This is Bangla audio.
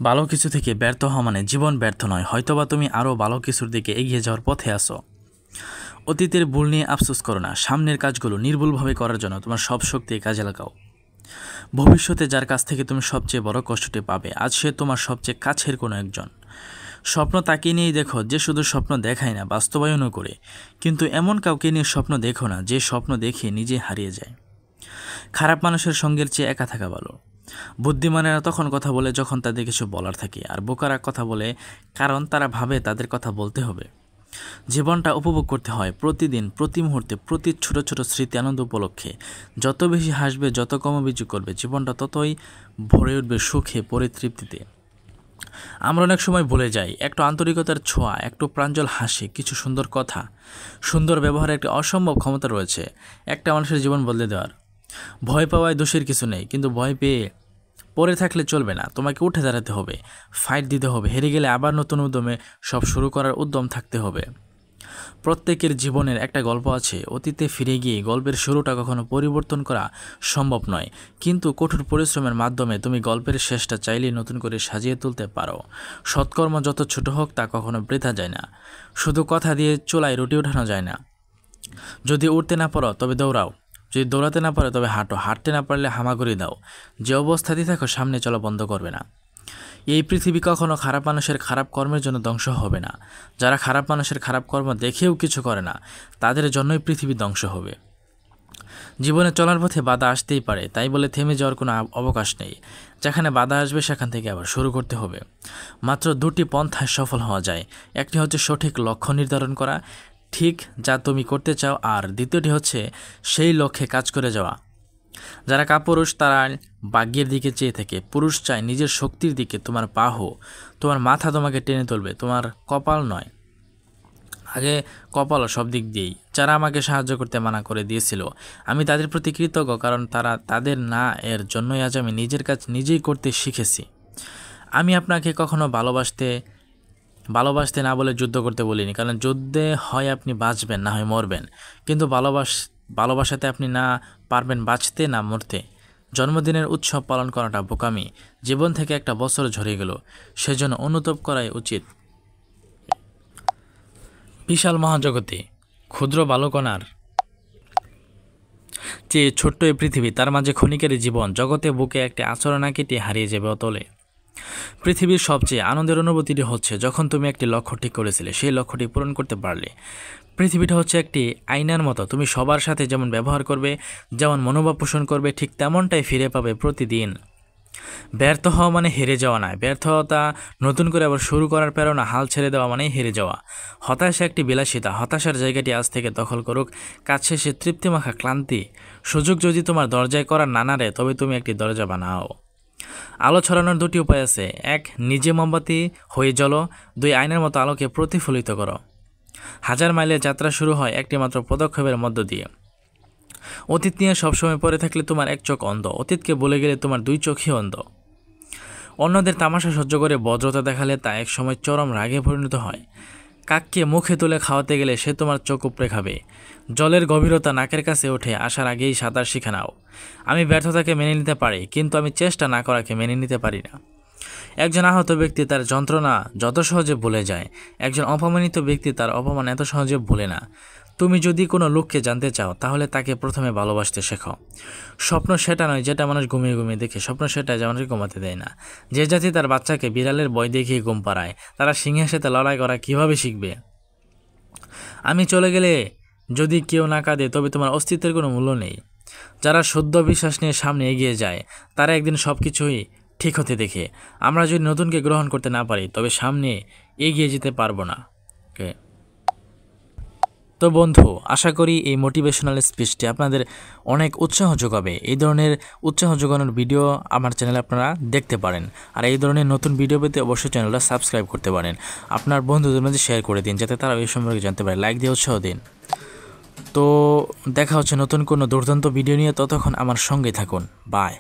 ভালো কিছু থেকে ব্যর্থ হওয়া মানে জীবন ব্যর্থ নয়, হয়তোবা তুমি আরও ভালো কিছুর দিকে এগিয়ে যাওয়ার পথে আসো। অতীতের ভুল নিয়ে আফসোস করো না, সামনের কাজগুলো নির্ভুলভাবে করার জন্য তোমার সব শক্তি কাজে লাগাও। ভবিষ্যতে যার কাছ থেকে তুমি সবচেয়ে বড় কষ্টটি পাবে, আজ সে তোমার সবচেয়ে কাছের কোনো একজন। স্বপ্ন তাকিয়ে নিয়েই দেখো যে শুধু স্বপ্ন দেখায় না, বাস্তবায়নও করে। কিন্তু এমন কাউকে নিয়ে স্বপ্ন দেখো না যে স্বপ্ন দেখে নিজে হারিয়ে যায়। খারাপ মানুষের সঙ্গের চেয়ে একা থাকা ভালো। বুদ্ধিমানেরা তখন কথা বলে যখন তাদের কিছু বলার থাকে, আর বোকারা কথা বলে কারণ তারা ভাবে তাদের কথা বলতে হবে। জীবনটা উপভোগ করতে হয় প্রতিদিন, প্রতি মুহূর্তে, প্রতি ছোট ছোট স্মৃতি আনন্দ উপলক্ষে। যত বেশি হাসবে, যত কম অভিযোগ করবে, জীবনটা ততই ভরে উঠবে সুখে, পরিতৃপ্তিতে। আমরা অনেক সময় ভুলে যাই, একটু আন্তরিকতার ছোঁয়া, একটু প্রাঞ্জল হাসি, কিছু সুন্দর কথা, সুন্দর ব্যবহারের একটি অসম্ভব ক্ষমতা রয়েছে একটা মানুষের জীবন বদলে দেওয়ার। ভয় পাওয়ায় দোষের কিছু নেই, কিন্তু ভয় পেয়ে পড়ে থাকলে চলবে না, তোমাকে উঠে দাঁড়াতে হবে, ফাইট দিতে হবে। হেরে গেলে আবার নতুন উদ্যমে সব শুরু করার উদ্যম থাকতে হবে। প্রত্যেকের জীবনের একটা গল্প আছে, অতীতে ফিরে গিয়ে গল্পের শুরুটা কখনো পরিবর্তন করা সম্ভব নয়, কিন্তু কঠোর পরিশ্রমের মাধ্যমে তুমি গল্পের শেষটা চাইলেই নতুন করে সাজিয়ে তুলতে পারো। সৎকর্ম যত ছোট হোক তা কখনো বৃথা যায় না। শুধু কথা দিয়ে চুলায় রুটি ওঠানো যায় না। যদি উঠতে না পারো তবে দৌড়াও, যদি দৌড়াতে না পারো তবে হাঁটো, হাঁটতে না পারলে হামাগুড়ি দাও। যে অবস্থাতেই থাকো সামনে চলা বন্ধ করবে না। এই পৃথিবী কখনো খারাপ মানুষের খারাপ কর্মের জন্য ধ্বংস হবে না। যারা খারাপ মানুষের খারাপ কর্ম দেখেও কিছু করে না, তাদের জন্যই পৃথিবী ধ্বংস হবে। জীবনে চলার পথে বাধা আসতেই পারে, তাই বলে থেমে যাওয়ার কোনো অবকাশ নেই। যেখানে বাধা আসবে সেখান থেকে আবার শুরু করতে হবে। মাত্র দুটি পন্থায় সফল হওয়া যায়। একটি হচ্ছে সঠিক লক্ষ্য নির্ধারণ করা, ঠিক যা তুমি করতে চাও, আর দ্বিতীয়টি হচ্ছে সেই লক্ষ্যে কাজ করে যাওয়া। যারা কাপুরুষ তারা ভাগ্যের দিকে চেয়ে থাকে, পুরুষ চায় নিজের শক্তির দিকে। তোমার বাহু, তোমার মাথা তোমাকে টেনে তুলবে, তোমার কপাল নয়। আগে কপালও সব দিক দিয়েই। যারা আমাকে সাহায্য করতে মানা করে দিয়েছিল, আমি তাদের প্রতি কৃতজ্ঞ, কারণ তারা তাদের না এর জন্যই আজ আমি নিজের কাজ নিজেই করতে শিখেছি। আমি আপনাকে কখনো ভালোবাসতে না বলে যুদ্ধ করতে বলিনি, কারণ যুদ্ধে হয় আপনি বাঁচবেন, না হয় মরবেন। কিন্তু ভালোবাসাতে আপনি না পারবেন বাঁচতে না মরতে। জন্মদিনের উৎসব পালন করাটা বোকামি। জীবন থেকে একটা বছর ঝরে গেল, সেজন্য অনুতাপ করাই উচিত। বিশাল মহাজগতে ক্ষুদ্র বালকণার চেয়ে ছোট্ট এই পৃথিবী, তার মাঝে ক্ষণিকের জীবন। জগতে বুকে একটি আচরণা কেটে হারিয়ে যাবে অতলে। পৃথিবীর সবচেয়ে আনন্দের অনুভূতিটি হচ্ছে যখন তুমি একটি লক্ষ্য ঠিক করেছিলে, সেই লক্ষ্যটি পূরণ করতে পারলে। পৃথিবীটা হচ্ছে একটি আয়নার মতো, তুমি সবার সাথে যেমন ব্যবহার করবে, যেমন মনোভাব পোষণ করবে, ঠিক তেমনটাই ফিরে পাবে প্রতিদিন। ব্যর্থ হওয়া মানে হেরে যাওয়া নয়, ব্যর্থতা নতুন করে আবার শুরু করার প্রেরণা। হাল ছেড়ে দেওয়া মানেই হেরে যাওয়া। হতাশা একটি বিলাসিতা, হতাশার জায়গাটি আজ থেকে দখল করুক কাজ শেষে তৃপ্তিমাখা ক্লান্তি। সুযোগ যদি তোমার দরজায় করার না নাড়ে, তবে তুমি একটি দরজা বানাও। আলো ছড়ানোর দুটি উপায় আছে, এক নিজে মোমবাতি হয়ে জ্বলো, দুই আয়নার মতো আলোকে প্রতিফলিত করো। হাজার মাইলের যাত্রা শুরু হয় একটি মাত্র পদক্ষেপের মধ্য দিয়ে। অতীত নিয়ে সবসময় পড়ে থাকলে তোমার এক চোখ অন্ধ, অতীতকে বলে গেলে তোমার দুই চোখই অন্ধ। অন্যদের তামাশা সহ্য করে ভদ্রতা দেখালে তা এক সময় চরম রাগে পরিণত হয়। কাককে মুখে তুলে খাওয়াতে গেলে সে তোমার চোখ উপড়ে খাবে। জলের গভীরতা নাকের কাছে ওঠে আসার আগেই সাঁতার শিখে নাও। আমি ব্যর্থতাকে মেনে নিতে পারি, কিন্তু আমি চেষ্টা না করাকে মেনে নিতে পারি না। একজন আহত ব্যক্তি তার যন্ত্রণা যত সহজে ভুলে যায়, একজন অপমানিত ব্যক্তি তার অপমান এত সহজে ভুলে না। তুমি যদি কোনো লোককে জানতে চাও, তাহলে তাকে প্রথমে ভালোবাসতে শেখো। স্বপ্ন সেটা নয় যেটা মানুষ ঘুমিয়ে ঘুমিয়ে দেখে, স্বপ্ন সেটা যে মানুষ ঘুমাতে দেয় না। যে জাতি তার বাচ্চাকে বিড়ালের ভয় দেখিয়ে ঘুম পাড়ায়, তারা সিংহের সাথে লড়াই করা কীভাবে শিখবে? আমি চলে গেলে যদি কেউ না কাঁদে, তবে তোমার অস্তিত্বের কোনো মূল্য নেই। যারা শুদ্ধ বিশ্বাস নিয়ে সামনে এগিয়ে যায়, তারা একদিন সব কিছুই ঠিক হতে দেখে। আমরা যদি নতুনকে গ্রহণ করতে না পারি, তবে সামনে এগিয়ে যেতে পারবো না। তো বন্ধু, আশা করি এই মোটিভেশনাল স্পিচটি আপনাদের অনেক উৎসাহ যোগাবে। এই ধরনের উৎসাহ যোগানোর ভিডিও আমার চ্যানেলে আপনারা দেখতে পারেন। আর এই ধরনের নতুন ভিডিও পেতে অবশ্যই চ্যানেলটা সাবস্ক্রাইব করতে পারেন। আপনার বন্ধুদের মধ্যে শেয়ার করে দিন, যাতে তারা এই সম্পর্কে জানতে পারে। লাইক দিয়ে উৎসাহ দিন। তো দেখা হচ্ছে নতুন কোনো দুর্দান্ত ভিডিও নিয়ে, ততক্ষণ আমার সঙ্গে থাকুন। বাই।